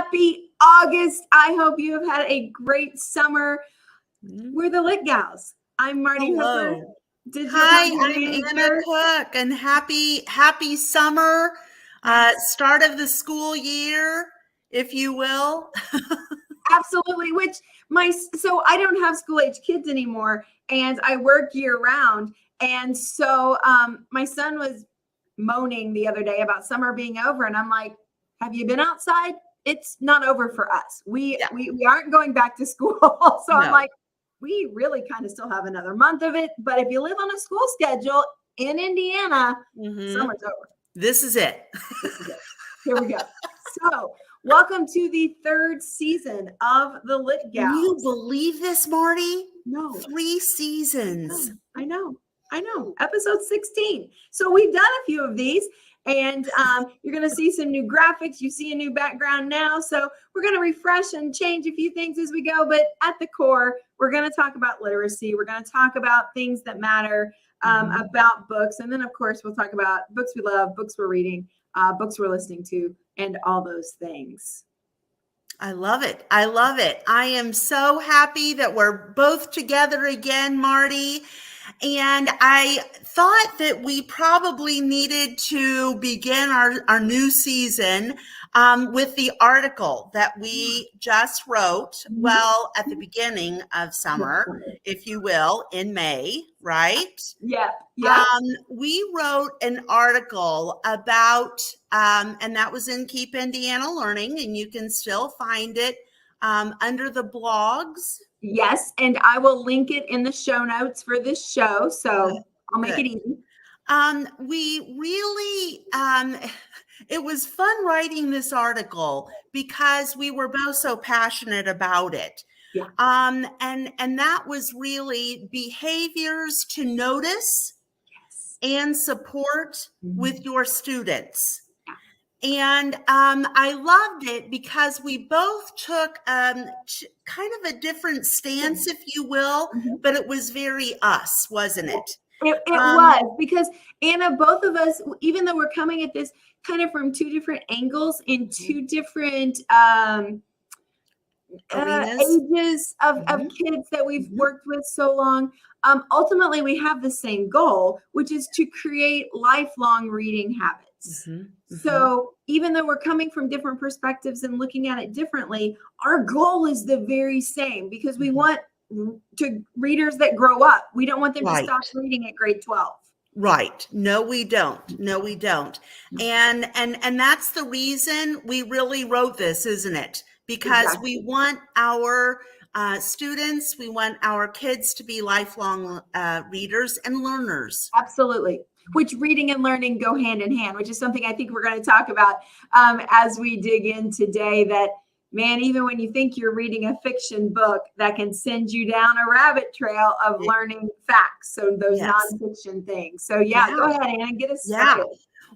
Happy August. I hope you have had a great summer. We're the Lit Gals. I'm Martie Hoofer. Hi, I'm Anna Cook, and happy summer, start of the school year, if you will. Absolutely. So I don't have school age kids anymore, and I work year round. And so my son was moaning the other day about summer being over, and I'm like, have you been outside? It's not over for us. We aren't going back to school. So I'm like, we really kind of still have another month of it. But if you live on a school schedule in Indiana, summer's over. This is it. Here we go. So welcome to the third season of the Lit Gals. Can you believe this, Marty? No. 3 seasons. I know. Episode 16. So we've done a few of these, and you're going to see some new graphics. You see a new background now. So we're going to refresh and change a few things as we go. But at the core, we're going to talk about literacy. We're going to talk about things that matter about books. And then, of course, we'll talk about books we love, books we're reading, books we're listening to, and all those things. I love it. I am so happy that we're both together again, Marty. And I thought that we probably needed to begin our new season with the article that we just wrote, well, at the beginning of summer, if you will, in May, right? Yeah. We wrote an article about, and that was in Keep Indiana Learning, and you can still find it under the blogs. Yes, and I will link it in the show notes for this show, so I'll make it easy. We really, it was fun writing this article because we were both so passionate about it. Yeah. And that was really behaviors to notice and support with your students. And I loved it because we both took kind of a different stance, if you will, but it was very us, wasn't it? It was, because Anna, both of us, even though we're coming at this kind of from two different angles in two different ages of kids that we've worked with so long, ultimately we have the same goal, which is to create lifelong reading habits. So even though we're coming from different perspectives and looking at it differently, our goal is the very same, because we want readers that grow up. We don't want them to stop reading at grade 12. Right. No, we don't. And that's the reason we really wrote this, isn't it? Because we want our students, we want our kids to be lifelong readers and learners. Absolutely. Which reading and learning go hand in hand, which is something I think we're going to talk about as we dig in today. That, man, even when you think you're reading a fiction book, that can send you down a rabbit trail of learning facts. So those nonfiction things. So go ahead, Anna, get us started.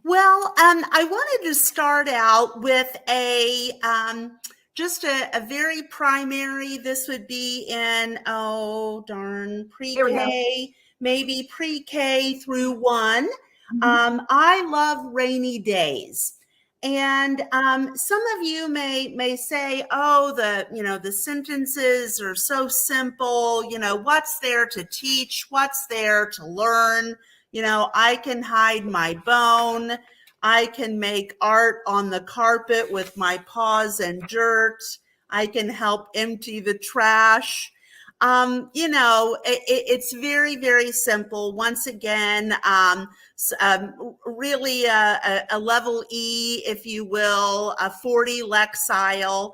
Well, I wanted to start out with just a very primary. This would be in pre-K. Maybe pre-K through 1. I love rainy days. And some of you may say, oh, the sentences are so simple. What's there to teach? What's there to learn? I can hide my bone. I can make art on the carpet with my paws and dirt. I can help empty the trash. It's very, very simple. Once again, really a level E, if you will, a 40 lexile.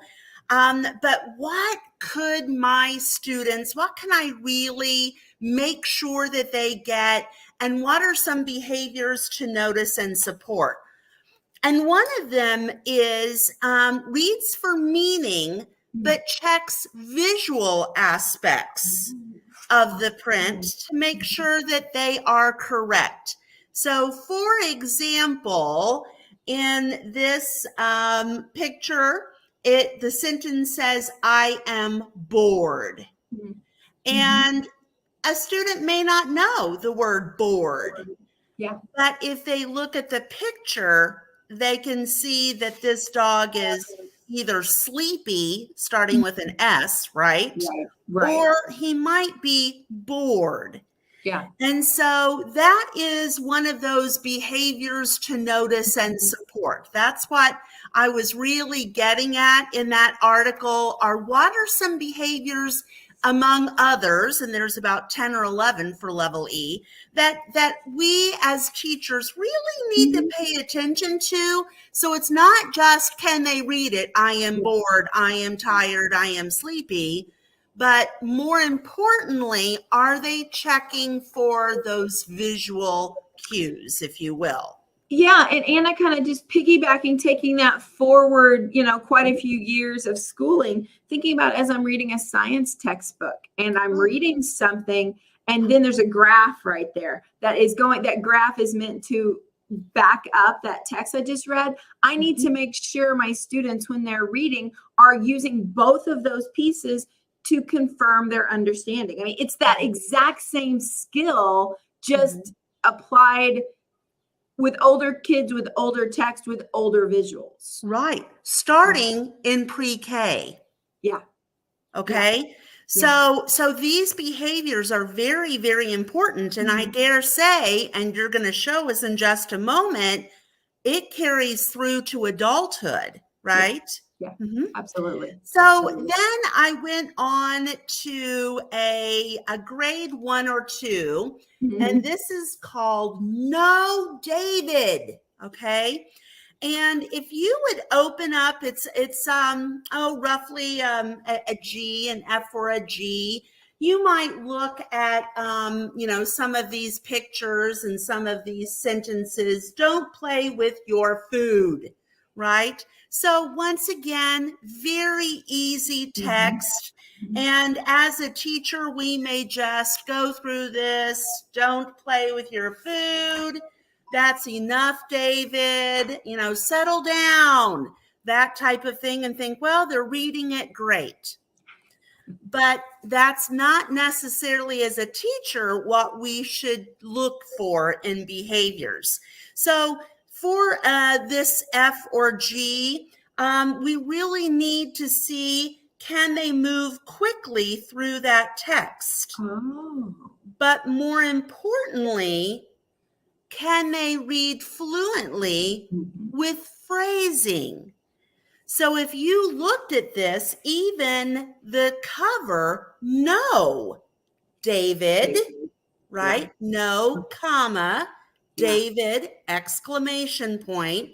But what could my students, what can I really make sure that they get? And what are some behaviors to notice and support? And one of them is reads for meaning, but checks visual aspects of the print to make sure that they are correct. So, for example, in this picture, the sentence says, I am bored. And a student may not know the word bored. But if they look at the picture, they can see that this dog is either sleepy, starting with an S, right? Right. Or he might be bored. Yeah. And so that is one of those behaviors to notice and support. That's what I was really getting at in that article, are what are some behaviors among others, and there's about 10 or 11 for level E, that we as teachers really need to pay attention to. So it's not just, can they read it? I am bored, I am tired, I am sleepy. But more importantly, are they checking for those visual cues, if you will? Yeah, and Anna, kind of just piggybacking, taking that forward, quite a few years of schooling, thinking about as I'm reading a science textbook and I'm reading something, and then there's a graph right there that graph is meant to back up that text I just read. I need to make sure my students, when they're reading, are using both of those pieces to confirm their understanding. I mean, it's that exact same skill, just applied with older kids, with older text, with older visuals. Right. Starting in pre-K. Yeah. Okay. Yeah. So these behaviors are very, very important. And I dare say, and you're going to show us in just a moment, it carries through to adulthood, right? Yeah. Absolutely. So then I went on to a grade 1 or 2, and this is called No David. Okay. And if you would open up, it's roughly a G, an F or a G. You might look at some of these pictures and some of these sentences. Don't play with your food, right? So once again, very easy text. And as a teacher, we may just go through this. Don't play with your food. That's enough, David. Settle down, that type of thing, and think, well, they're reading it great. But that's not necessarily, as a teacher, what we should look for in behaviors. So for this F or G, we really need to see, can they move quickly through that text? But more importantly, can they read fluently with phrasing? So if you looked at this, even the cover, no, David, right? No, comma, David, exclamation point.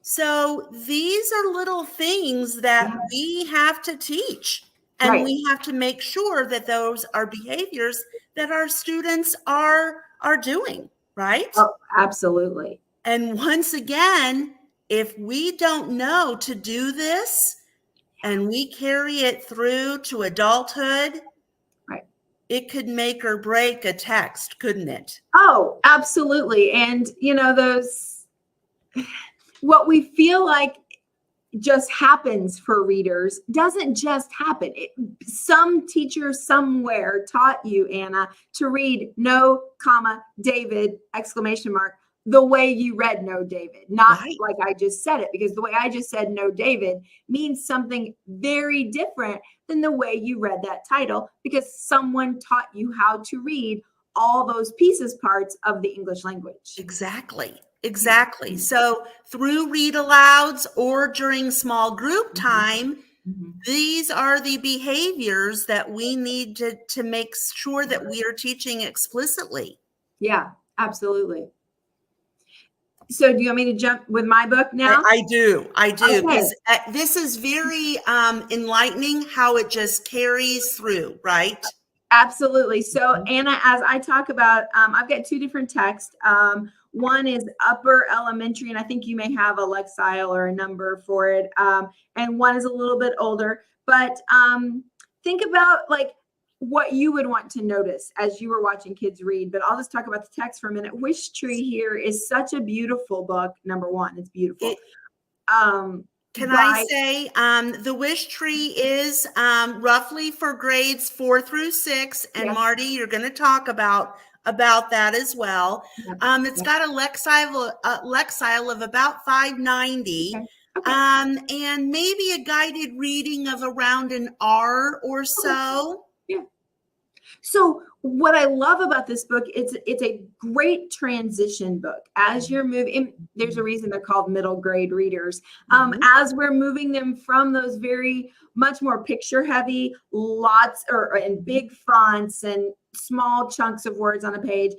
So these are little things that we have to teach, and we have to make sure that those are behaviors that our students are doing, right? Oh, absolutely. And once again, if we don't know to do this and we carry it through to adulthood, it could make or break a text, couldn't it? Oh, absolutely. And what we feel like just happens for readers doesn't just happen. Some teacher somewhere taught you, Anna, to read no, comma, David, exclamation mark, the way you read no, David, not like I just said it, because the way I just said no, David means something very different than the way you read that title, because someone taught you how to read all those parts of the English language. Exactly. So through read alouds or during small group time, these are the behaviors that we need to make sure that we are teaching explicitly. Yeah, absolutely. So do you want me to jump with my book now? I do. Okay. Because this is very enlightening how it just carries through, right? Absolutely. So Anna, as I talk about, I've got 2 different texts. One is upper elementary, and I think you may have a lexile or a number for it. And one is a little bit older, but think about like what you would want to notice as you were watching kids read. But I'll just talk about the text for a minute. Wish Tree here is such a beautiful book. Number one, it's beautiful. Can I say the Wish Tree is roughly for grades 4 through 6, and Marty, you're going to talk about that as well. It's got a lexile of about 590. Okay. And maybe a guided reading of around an hour or so. Yeah. So what I love about this book, it's a great transition book. As you're moving, there's a reason they're called middle grade readers. As we're moving them from those very much more picture heavy, lots or in big fonts and small chunks of words on a page,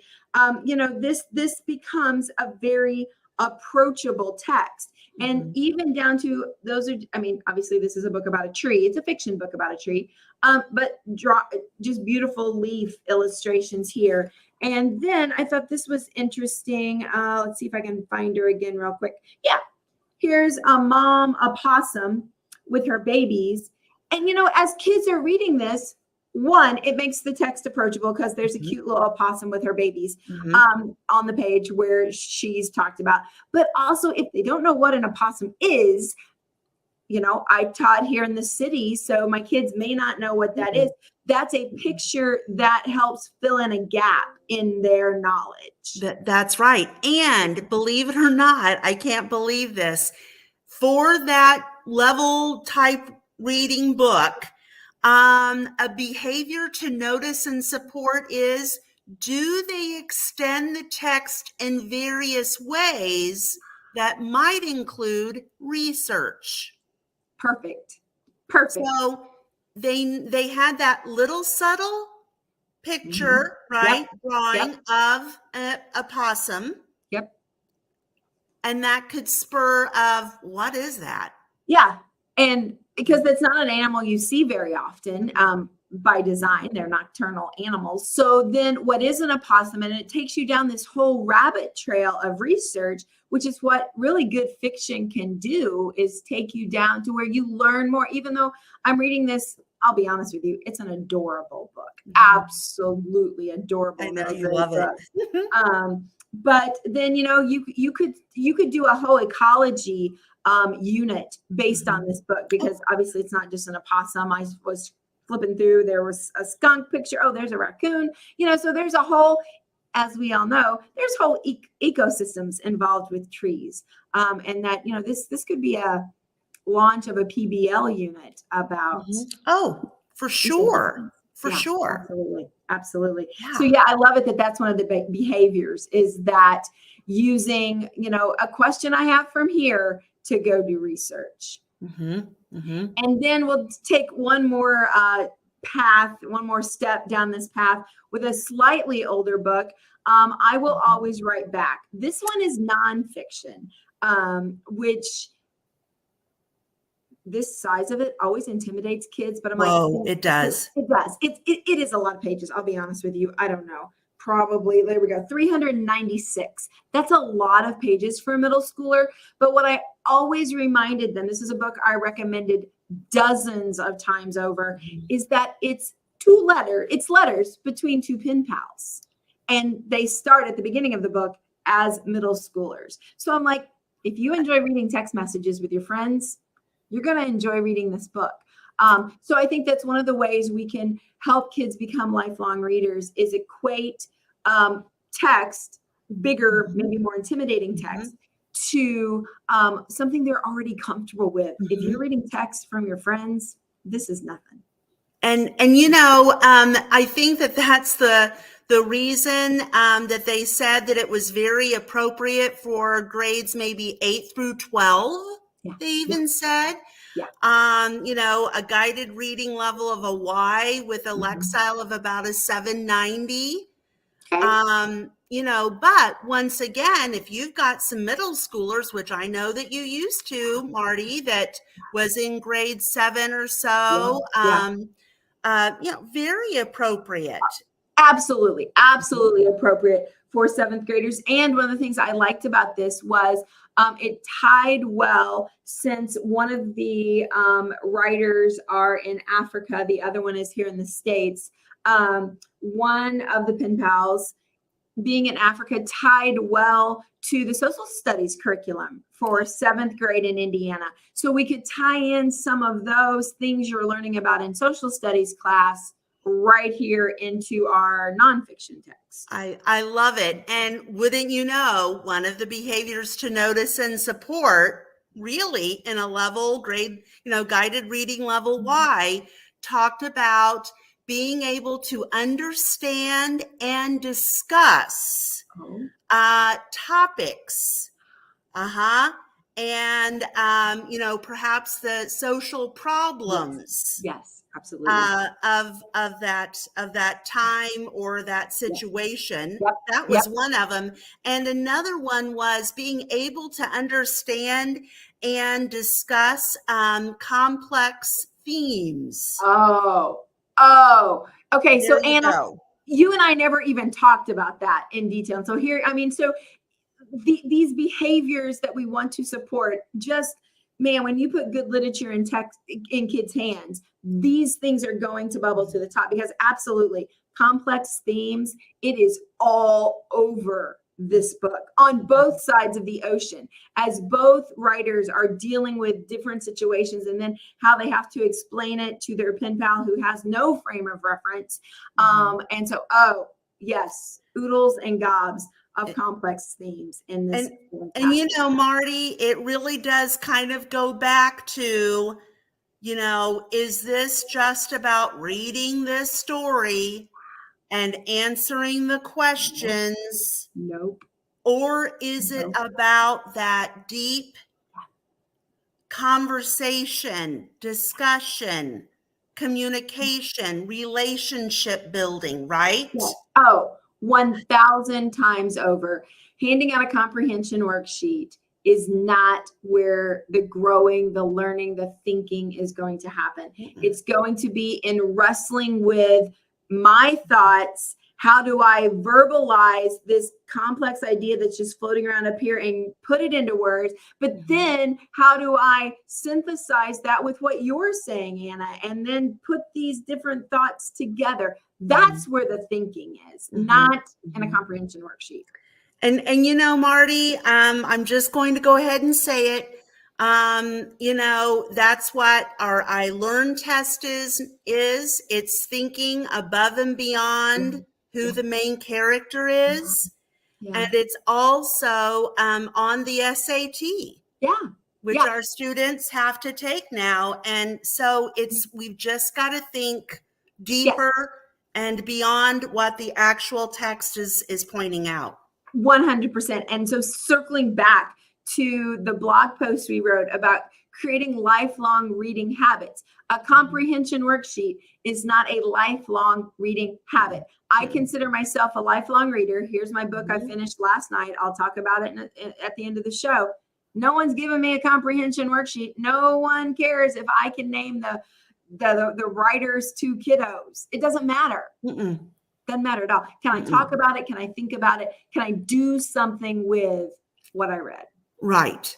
this becomes a very approachable text. And even down to those are, I mean, obviously this is a book about a tree. It's a fiction book about a tree. But just beautiful leaf illustrations here. And then I thought this was interesting. Let's see if I can find her again real quick. Yeah, here's a mom opossum with her babies. And, as kids are reading this, one, it makes the text approachable because there's a cute little opossum with her babies on the page where she's talked about. But also, if they don't know what an opossum is, I taught here in the city, so my kids may not know what that is. That's a picture that helps fill in a gap in their knowledge. That's right. And believe it or not, I can't believe this. For that level type reading book, a behavior to notice and support is, do they extend the text in various ways that might include research? Perfect. So they had that little subtle picture, right? Drawing of a possum. Yep. And that could spur of, what is that? Yeah. And because that's not an animal you see very often, by design, they're nocturnal animals. So then what is an opossum? And it takes you down this whole rabbit trail of research, which is what really good fiction can do, is take you down to where you learn more. Even though I'm reading this, I'll be honest with you, it's an adorable book. Absolutely adorable. I know you love it. But then, you could do a whole ecology unit based on this book, because obviously it's not just an opossum. I was flipping through, there was a skunk picture. Oh, there's a raccoon. So there's a whole, as we all know, there's whole ecosystems involved with trees. And that, this could be a launch of a PBL unit about. Oh, for sure. For sure. Absolutely. Yeah. So I love it that's one of the behaviors, is that using, a question I have from here to go do research. And then we'll take one more one more step down this path with a slightly older book. I Will Always Write Back. This one is nonfiction, which this size of it always intimidates kids, but I'm like, it does. It does. It is a lot of pages. I'll be honest with you. I don't know. Probably, there we go, 396. That's a lot of pages for a middle schooler. But what I always reminded them, this is a book I recommended dozens of times over, is that it's letters between two pen pals. And they start at the beginning of the book as middle schoolers. So I'm like, if you enjoy reading text messages with your friends, you're going to enjoy reading this book. So I think that's one of the ways we can help kids become lifelong readers, is equate text, bigger, maybe more intimidating text, to something they're already comfortable with. If you're reading text from your friends, this is nothing. And I think that's the reason that they said that it was very appropriate for grades maybe 8 through 12. They even said, a guided reading level of a Y with a Lexile of about a 790. But once again, if you've got some middle schoolers, which I know that you used to, Martie, that was in grade 7 or so, very appropriate. Absolutely appropriate for 7th graders. And one of the things I liked about this was it tied well, since one of the writers are in Africa, the other one is here in the States. One of the pen pals, being in Africa, tied well to the social studies curriculum for 7th grade in Indiana. So we could tie in some of those things you're learning about in social studies class right here into our nonfiction text. I love it. And wouldn't you know, one of the behaviors to notice and support really in a level grade, guided reading level Y, talked about being able to understand and discuss topics. And, perhaps the social problems Yes, absolutely. of that time or that situation. Yep. That was one of them. And another one was being able to understand and discuss complex themes. Oh, okay. So There you Anna, go. you and I never even talked about that in detail. So here, so these behaviors that we want to support, just man, when you put good literature in text in kids' hands, these things are going to bubble to the top, because absolutely complex themes, it is all over this book on both sides of the ocean, as both writers are dealing with different situations, and then how they have to explain it to their pen pal who has no frame of reference. And so, yes, oodles and gobs of complex themes in this. And Martie, it really does kind of go back to, is this just about reading this story and answering the questions? Nope. Or is it about that deep conversation, discussion, communication, relationship building, right? Yes. 1,000 times over. Handing out a comprehension worksheet is not where the growing, the learning, the thinking is going to happen. It's going to be in wrestling with my thoughts. How do I verbalize this complex idea that's just floating around up here and put it into words? But then how do I synthesize that with what you're saying, Anna, and then put these different thoughts together? That's where the thinking is, not in a comprehension worksheet. And Martie, I'm just going to go ahead and say it. That's what our I Learn test is. It's thinking above and beyond who the main character is. And it's also on the SAT. Which our students have to take now. And so we've just got to think deeper and beyond what the actual text is pointing out. 100%. And so circling back to the blog post we wrote about creating lifelong reading habits, a comprehension worksheet is not a lifelong reading habit. I consider myself a lifelong reader. Here's my book I finished last night. I'll talk about it at the end of the show. No one's given me a comprehension worksheet. No one cares if I can name the writer's two kiddos. It doesn't matter. Doesn't matter at all. Can I talk about it? Can I think about it? Can I do something with what I read? Right.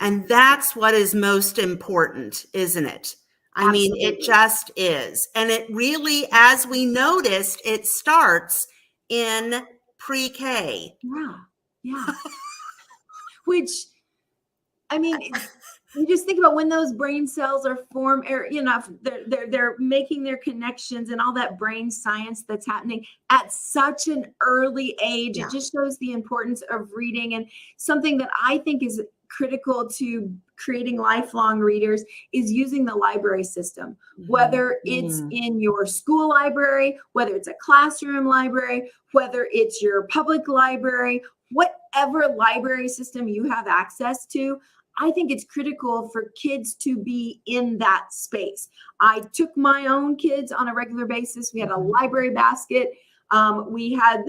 And that's what is most important, isn't it? I mean, it just is. And it really, as we noticed, it starts in pre-K. Yeah. Which, I mean, you just think about when those brain cells are formed, or, they're making their connections and all that brain science that's happening at such an early age. It just shows the importance of reading. And something that I think is critical to creating lifelong readers is using the library system, whether it's in your school library, whether it's a classroom library, whether it's your public library, whatever library system you have access to. I think it's critical for kids to be in that space. I took my own kids on a regular basis. We had a library basket. We had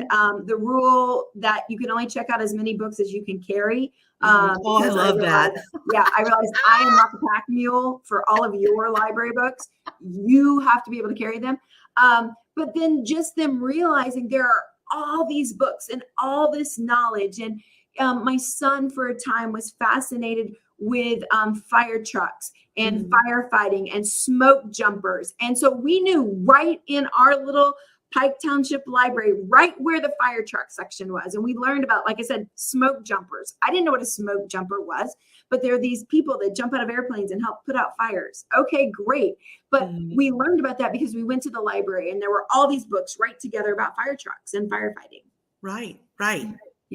the rule that you can only check out as many books as you can carry. I love that. I realized I am not the pack mule for all of your library books. You have to be able to carry them. But then just them realizing there are all these books and all this knowledge. And my son for a time was fascinated with fire trucks and firefighting and smoke jumpers. And so we knew right in our little Pike Township Library, right where the fire truck section was. And we learned about, like I said, smoke jumpers. I didn't know what a smoke jumper was, but there are these people that jump out of airplanes and help put out fires. Okay, great. But we learned about that because we went to the library and there were all these books right together about fire trucks and firefighting. Right.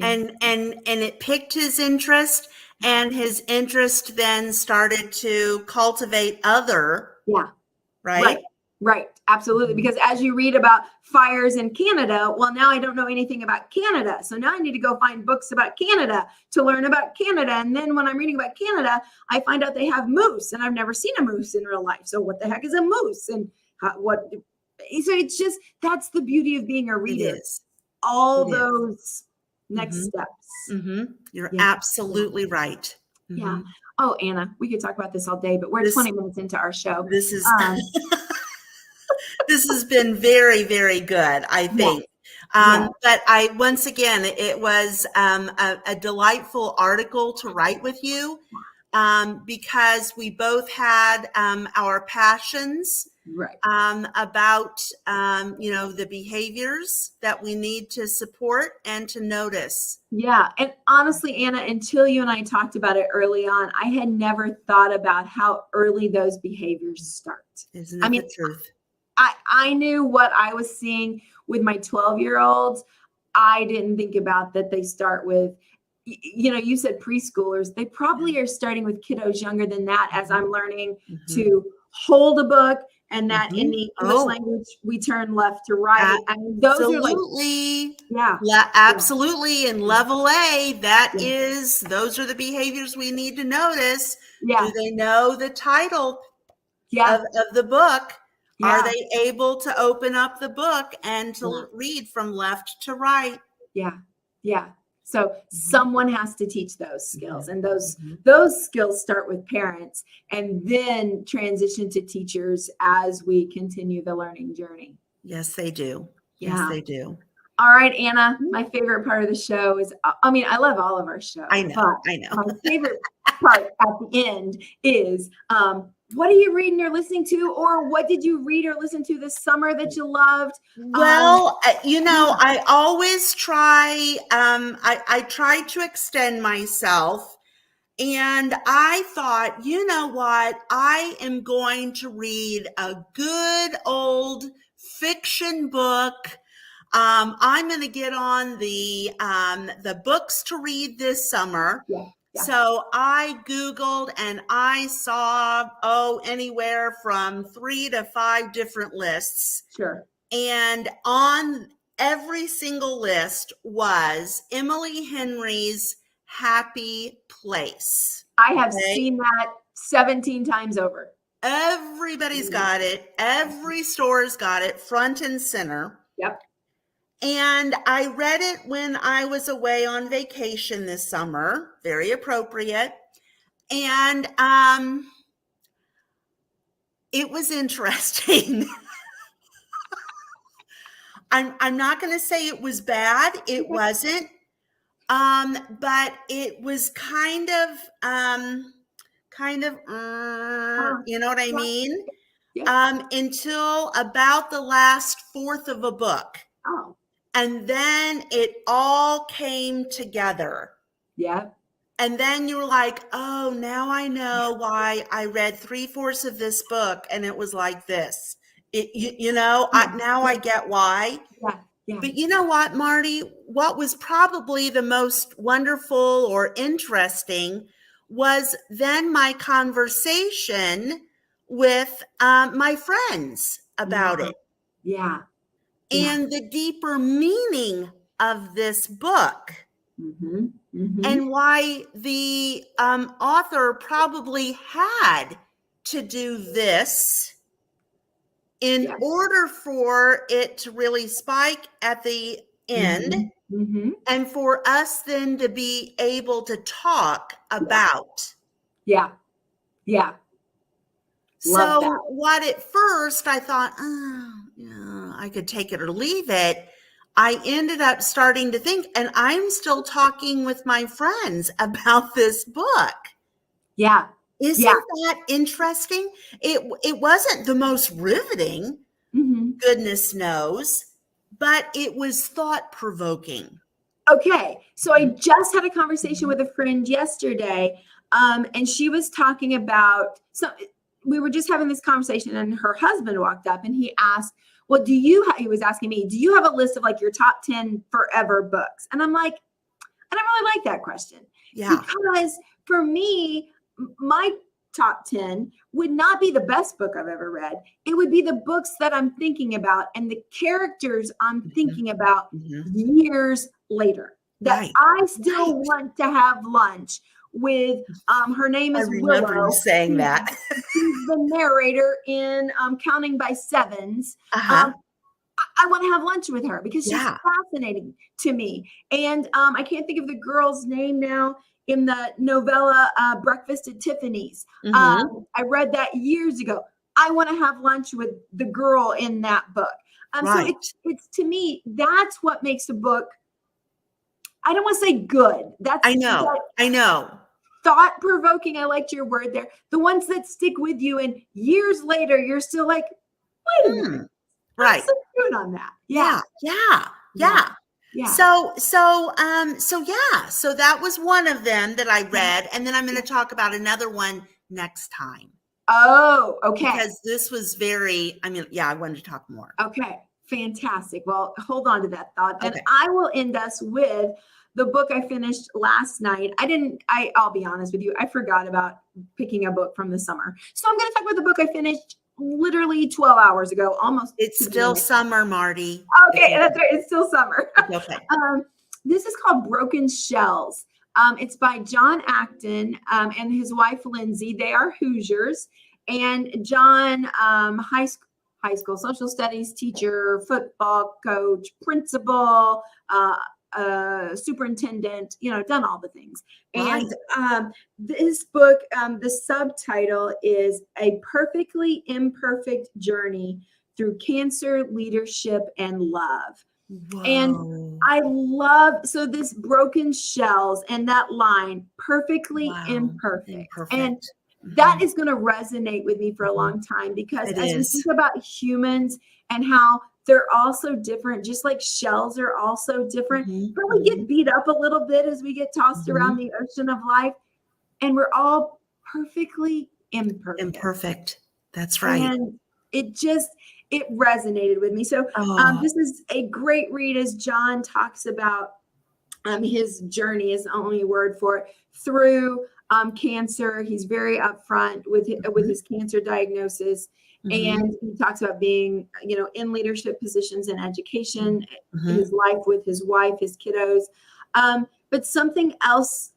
and it picked his interest, and his interest then started to cultivate other. Yeah. Right. Right. Absolutely. Because as you read about fires in Canada, well, now I don't know anything about Canada. So now I need to go find books about Canada to learn about Canada. And then when I'm reading about Canada, I find out they have moose, and I've never seen a moose in real life. So what the heck is a moose? And so it's just, that's the beauty of being a reader. All those next steps. You're absolutely right. Yeah. Oh, Anna, we could talk about this all day, but we're 20 minutes into our show. This is this has been very, very good, I think. But once again, it was a delightful article to write with you, because we both had our passions about the behaviors that we need to support and to notice. Yeah. And honestly, Anna, until you and I talked about it early on, I had never thought about how early those behaviors start. Isn't it the truth? I knew what I was seeing with my 12-year-olds. I didn't think about that they start with, you said preschoolers. They probably are starting with kiddos younger than that, as I'm learning to hold a book, and that in the English language, we turn left to right. I mean, those are absolutely. In level A, those are the behaviors we need to notice. Yeah. Do they know the title of the book? Yeah. Are they able to open up the book and to read from left to right? Yeah. Yeah. So someone has to teach those skills, and those skills start with parents and then transition to teachers as we continue the learning journey. Yes, they do. Yes, they do. All right, Anna, my favorite part of the show is, I love all of our shows. I know. My favorite part at the end is, what are you reading or listening to, or what did you read or listen to this summer that you loved? Well, I always try, I try to extend myself, and I thought, you know what, I am going to read a good old fiction book. I'm going to get on the books to read this summer. Yeah. Yeah. So I Googled, and I saw, anywhere from 3 to 5 different lists. Sure. And on every single list was Emily Henry's Happy Place. I have seen that 17 times over. Everybody's got it. Every store's got it, front and center. Yep. And I read it when I was away on vacation this summer, very appropriate. And it was interesting. I'm not going to say it was bad. It wasn't. But it was kind of, you know what I mean? Yeah. Until about the last fourth of a book. Oh. And then it all came together. Yeah. And then you were like, oh, now I know why I read 3/4 of this book and it was like this. Now I get why. Yeah. Yeah. But you know what, Martie? What was probably the most wonderful or interesting was then my conversation with my friends about it. Yeah. And the deeper meaning of this book, and why the author probably had to do this in order for it to really spike at the end, and for us then to be able to talk about. Yeah. Yeah. So what at first I thought, I could take it or leave it. I ended up starting to think, and I'm still talking with my friends about this book. Yeah. Isn't that interesting? It wasn't the most riveting, goodness knows, but it was thought-provoking. Okay. So I just had a conversation with a friend yesterday, and she was talking about, we were just having this conversation, and her husband walked up and he asked, he was asking me, do you have a list of like your top 10 forever books? And I'm like, And I really like that question Yeah. because for me, my top 10 would not be the best book I've ever read. It would be the books that I'm thinking about and the characters I'm thinking about years later that Right. I still want to have lunch with. Her name is I remember Willow. you saying that. She's the narrator in Counting by Sevens. Uh-huh. I want to have lunch with her because she's Yeah. fascinating to me. And I can't think of the girl's name now in the novella Breakfast at Tiffany's. I read that years ago. I want to have lunch with the girl in that book. Right. So it's to me, that's what makes a book, I don't want to say good. I know. Thought-provoking. I liked your word there. The ones that stick with you and years later, you're still like, wait a minute. Right. What's good on that? Yeah. So that was one of them that I read. And then I'm going to talk about another one next time. Oh, okay. Because this was I wanted to talk more. Okay. Fantastic. Well, hold on to that thought. Then Okay. I will end us with the book I finished last night. I'll be honest with you. I forgot about picking a book from the summer. So I'm going to talk about the book I finished literally 12 hours ago, almost. It's still summer, Martie. Okay. That's right. It's still summer. Okay. This is called Broken Shells. It's by John Acton and his wife, Lindsay. They are Hoosiers. And John, high school social studies teacher, football coach, principal, superintendent, done all the things. Right. And this book, the subtitle is A Perfectly Imperfect Journey Through Cancer, Leadership, and Love. Whoa. And I love, so this broken shells and that line, perfectly imperfect. And that is going to resonate with me for a long time because as we think about humans and how they're also different, just like shells are also different, but we get beat up a little bit as we get tossed around the ocean of life, and we're all perfectly imperfect. That's right. And it resonated with me. So this is a great read as John talks about his journey is the only word for it through cancer. He's very upfront with his cancer diagnosis. And he talks about being, in leadership positions in education, his life with his wife, his kiddos. But something else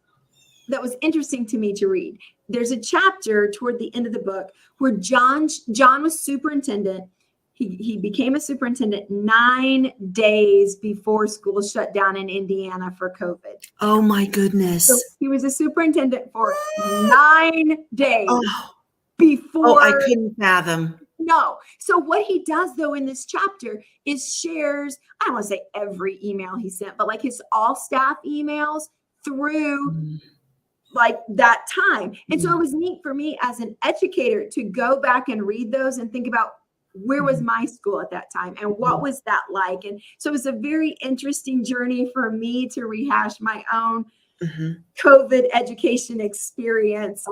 that was interesting to me to read, there's a chapter toward the end of the book where John was superintendent. He became a superintendent 9 days before school shut down in Indiana for COVID. Oh my goodness. So he was a superintendent for 9 days before. Oh, I couldn't fathom. No. So what he does though in this chapter is shares, I don't want to say every email he sent, but like his all staff emails through like that time. And so it was neat for me as an educator to go back and read those and think about where was my school at that time and what was that like? And so it was a very interesting journey for me to rehash my own COVID education experience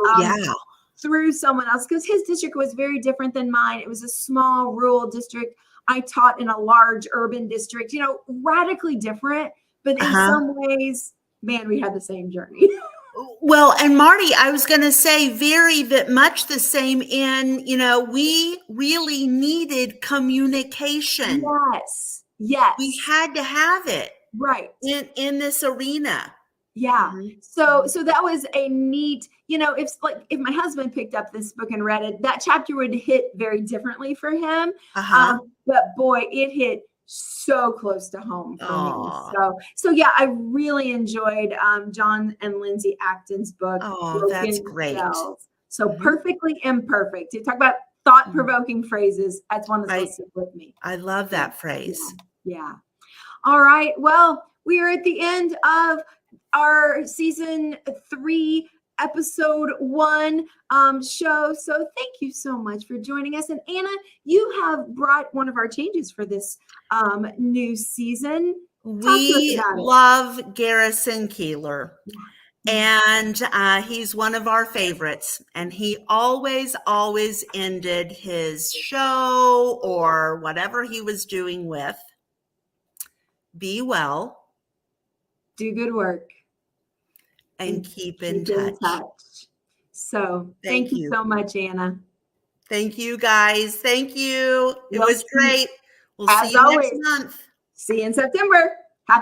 through someone else, because his district was very different than mine. It was a small rural district. I taught in a large urban district, radically different, but in some ways, man, we had the same journey. Well, and Martie, I was going to say very much the same in, we really needed communication. Yes. We had to have it. Right. In this arena. Yeah. So that was a neat, if my husband picked up this book and read it, that chapter would hit very differently for him. But boy, it hit so close to home for me. So yeah, I really enjoyed John and Lindsay Acton's book. Oh, that's great. Shells. So perfectly imperfect. To talk about thought-provoking phrases, that's one that's going to stick with me. I love that phrase. Yeah. All right. Well, we are at the end of our season 3 episode 1 show. So thank you so much for joining us. And Anna, you have brought one of our changes for this new season. We love Garrison Keillor, and he's one of our favorites. And he always ended his show or whatever he was doing with, be well, do good work, and keep in in touch. touch. So Thank thank you you. so much, Anna. Thank you, guys. Thank you. It We'll was see- great. We'll see As you next always. month. See you in September.